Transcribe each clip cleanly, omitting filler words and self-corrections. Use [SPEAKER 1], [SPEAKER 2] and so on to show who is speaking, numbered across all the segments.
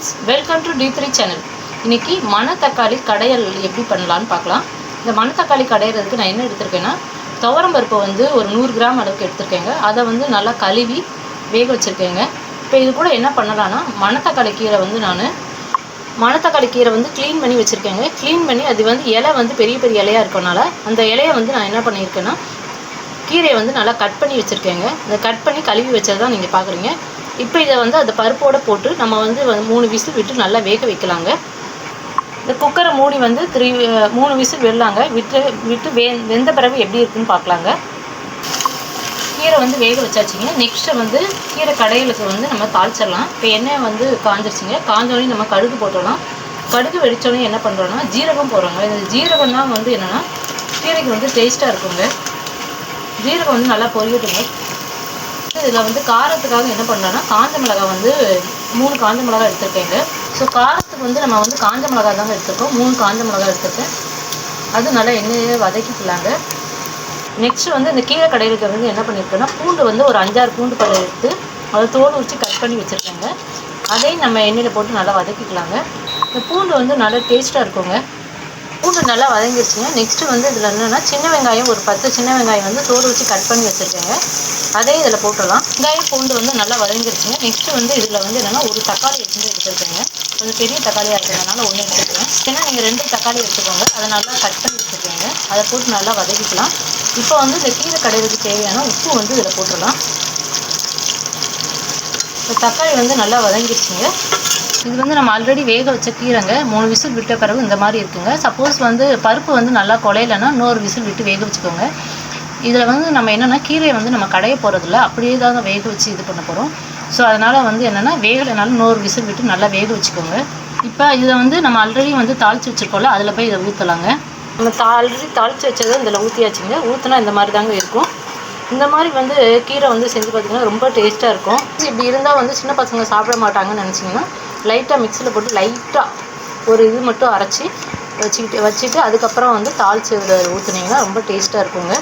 [SPEAKER 1] Friends, welcome to D3 channel. இன்றைக்கி மணத்தக்காளி கடையல் எப்படி பண்ணலான்னு பார்க்கலாம். இந்த மணத்தக்காளி கடையிறதுக்கு நான் என்ன எடுத்திருக்கேன்னா, துவரம்பருப்பை வந்து ஒரு 100 கிராம் அளவுக்கு எடுத்திருக்கேங்க. அதை வந்து நல்லா கழுவி வேக வச்சுருக்கேங்க. இப்போ இது கூட என்ன பண்ணலான்னா, மணத்தக்காளி கீரை வந்து க்ளீன் பண்ணி வச்சுருக்கேங்க. க்ளீன் பண்ணி அது வந்து இலை வந்து பெரிய பெரிய இலையாக இருக்கனால அந்த இலையை வந்து நான் என்ன பண்ணியிருக்கேன்னா, கீரையை வந்து நல்லா கட் பண்ணி வச்சுருக்கேங்க. இந்த கட் பண்ணி கழுவி வச்சது தான் நீங்கள் பார்க்குறீங்க. இப்போ இதை வந்து அந்த பருப்போடு போட்டு நம்ம வந்து 3 விசில் விட்டு நல்லா வேக வைக்கலாங்க. இந்த குக்கரை மூடி வந்து 3 விசில் விடலாங்க. விட்டு வெந்த பிறகு எப்படி இருக்குன்னு பார்க்கலாங்க. கீரை வந்து வேக வச்சாச்சுங்க. நெக்ஸ்ட்டு வந்து கீரை கடையிலுக்கு வந்து நம்ம தாளிச்சிடலாம். இப்போ எண்ணெய் வந்து காஞ்சிருச்சுங்க. காஞ்சோடனே நம்ம கடுகு போட்டுடலாம். கடுகு வெடித்தோடனே என்ன பண்ணுறோன்னா, ஜீரகம் போடுறோங்க. இந்த ஜீரகம் தான் வந்து என்னென்னா கீரைக்கு வந்து டேஸ்ட்டாக இருக்குங்க. ஜீரகம் வந்து நல்லா பொரியட்டுங்க. இதில் வந்து காரத்துக்காக என்ன பண்ணலான்னா, காஞ்ச மிளகாய் வந்து 3 காஞ்ச மிளகாய் எடுத்துருக்கேங்க. ஸோ காரத்துக்கு வந்து நம்ம வந்து காஞ்ச மிளகாய் தாங்க எடுத்துருக்கோம். 3 காஞ்ச மிளகாய் எடுத்துருக்கேன். அது நல்லா எண்ணெயே வதக்கிக்கலாங்க. நெக்ஸ்ட்டு வந்து இந்த கீரை கடையிலுக்கு வந்து என்ன பண்ணியிருக்கேன்னா, பூண்டு வந்து ஒரு 5-6 பூண்டு பழம் எடுத்து அதை தோல் உரித்து கட் பண்ணி வச்சுருக்கேங்க. அதையும் நம்ம எண்ணெயில் போட்டு நல்லா வதக்கிக்கலாங்க. இந்த பூண்டு வந்து நல்லா டேஸ்ட்டாக இருக்குங்க. பூண்டு நல்லா வதங்கிடுச்சுங்க. நெக்ஸ்ட்டு வந்து இதில் என்னென்னா, சின்ன வெங்காயம் ஒரு 10 சின்ன வெங்காயம் வந்து தோல் வச்சு கட் பண்ணி வச்சுருக்கேங்க. அதையும் இதில் போட்டுடலாம். வெங்காயம் பூண்டு வந்து நல்லா வதங்கிடுச்சுங்க. நெக்ஸ்ட்டு வந்து இதில் வந்து என்னென்னா, ஒரு தக்காளி எடுத்துருக்கேங்க. கொஞ்சம் பெரிய தக்காளியாக இருக்கிறதுனால 1 எடுத்துக்கிறேன். ஏன்னா நீங்கள் 2 தக்காளி எடுத்துக்கோங்க. அதை நல்லா கட் பண்ணி வச்சுருக்கேங்க. அதை போட்டு நல்லா வதக்கிக்கலாம். இப்போ வந்து இந்த கீரை கடையிலுக்கு தேவையான உப்பு வந்து இதில் போட்டுடலாம். இந்த தக்காளி வந்து நல்லா வதங்கிடுச்சுங்க. இது வந்து நம்ம ஆல்ரெடி வேக வச்ச கீரைங்க. 3 விசில் விட்ட பிறகு இந்த மாதிரி இருக்குங்க. சப்போஸ் வந்து பருப்பு வந்து நல்லா குழையலைன்னா இன்னொரு விசில் விட்டு வேக வச்சுக்கோங்க. இதில் வந்து நம்ம என்னென்னா, கீரையை வந்து நம்ம கடைய போகிறதில்ல, அப்படியே தாங்க வேக வச்சு இது பண்ண போகிறோம். ஸோ அதனால் வந்து என்னென்னா, வேகலைனாலும் இன்னொரு விசில் விட்டு நல்லா வேக வச்சுக்கோங்க. இப்போ இதை வந்து நம்ம ஆல்ரெடி வந்து தாளித்து வச்சுருக்கோம்ல, அதில் போய் இதை ஊற்றலாங்க. நம்ம ஆல்ரெடி தாளித்து வச்சதை இதில் ஊற்றியாச்சுங்க. ஊற்றினா இந்த மாதிரி தாங்க இருக்கும். இந்த மாதிரி வந்து கீரை வந்து செஞ்சு பார்த்திங்கன்னா ரொம்ப டேஸ்ட்டாக இருக்கும். இப்படி இருந்தால் வந்து சின்ன பசங்க சாப்பிட மாட்டாங்கன்னு நினச்சிங்கன்னா, லைட்டாக மிக்சியில் போட்டு லைட்டாக ஒரு இது மட்டும் அரைச்சி வச்சுட்டு அதுக்கப்புறம் வந்து தாளித்து இதில் ஊற்றுனீங்கன்னா ரொம்ப டேஸ்ட்டாக இருக்குங்க.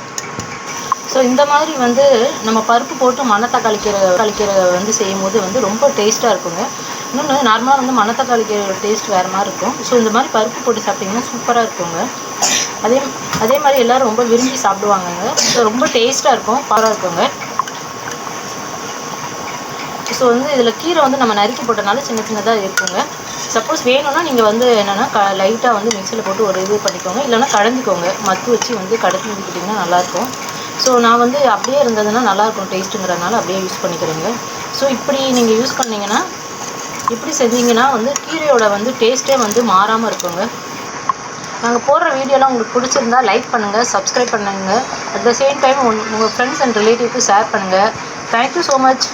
[SPEAKER 1] ஸோ இந்த மாதிரி வந்து நம்ம பருப்பு போட்டு மணத்தக்காளி கீரை வந்து செய்யும்போது வந்து ரொம்ப டேஸ்ட்டாக இருக்குங்க. இன்னொன்று, நார்மலாக வந்து மணத்தக்காளி கீரை டேஸ்ட் வேறு மாதிரி இருக்கும். ஸோ இந்த மாதிரி பருப்பு போட்டு சாப்பிட்டிங்கன்னா சூப்பராக இருக்குங்க. அதே மாதிரி எல்லோரும் ரொம்ப விரும்பி சாப்பிடுவாங்கங்க. ஸோ ரொம்ப டேஸ்ட்டாக இருக்கும், பாராக இருக்குங்க. ஸோ வந்து இதில் கீரை வந்து நம்ம நறுக்கி போட்டனால சின்ன சின்னதாக இருக்குங்க. சப்போஸ் வேணும்னா நீங்கள் வந்து என்னென்னா லைட்டாக வந்து மிக்சியில் போட்டு ஒரு இது பண்ணிக்கோங்க. இல்லைனா கடைஞ்சிக்கோங்க. மத்து வச்சு வந்து கடைஞ்சிக்கிட்டிங்கன்னா நல்லாயிருக்கும். ஸோ நான் வந்து அப்படியே இருந்ததுன்னா நல்லாயிருக்கும் டேஸ்ட்டுங்கிறதுனால அப்படியே யூஸ் பண்ணிக்கிறேங்க. ஸோ இப்படி நீங்கள் யூஸ் பண்ணிங்கன்னா, இப்படி செஞ்சிங்கன்னா வந்து கீரையோட வந்து டேஸ்ட்டே வந்து மாறாமல் இருக்குங்க. நாங்கள் போடுற வீடியோலாம் உங்களுக்கு பிடிச்சிருந்தா லைக் பண்ணுங்கள், சப்ஸ்கிரைப் பண்ணுங்கள். அட் த சேம் டைம் உங்கள் ஃப்ரெண்ட்ஸ் அண்ட் ரிலேட்டிவ்க்கு ஷேர் பண்ணுங்கள். Thank you so much.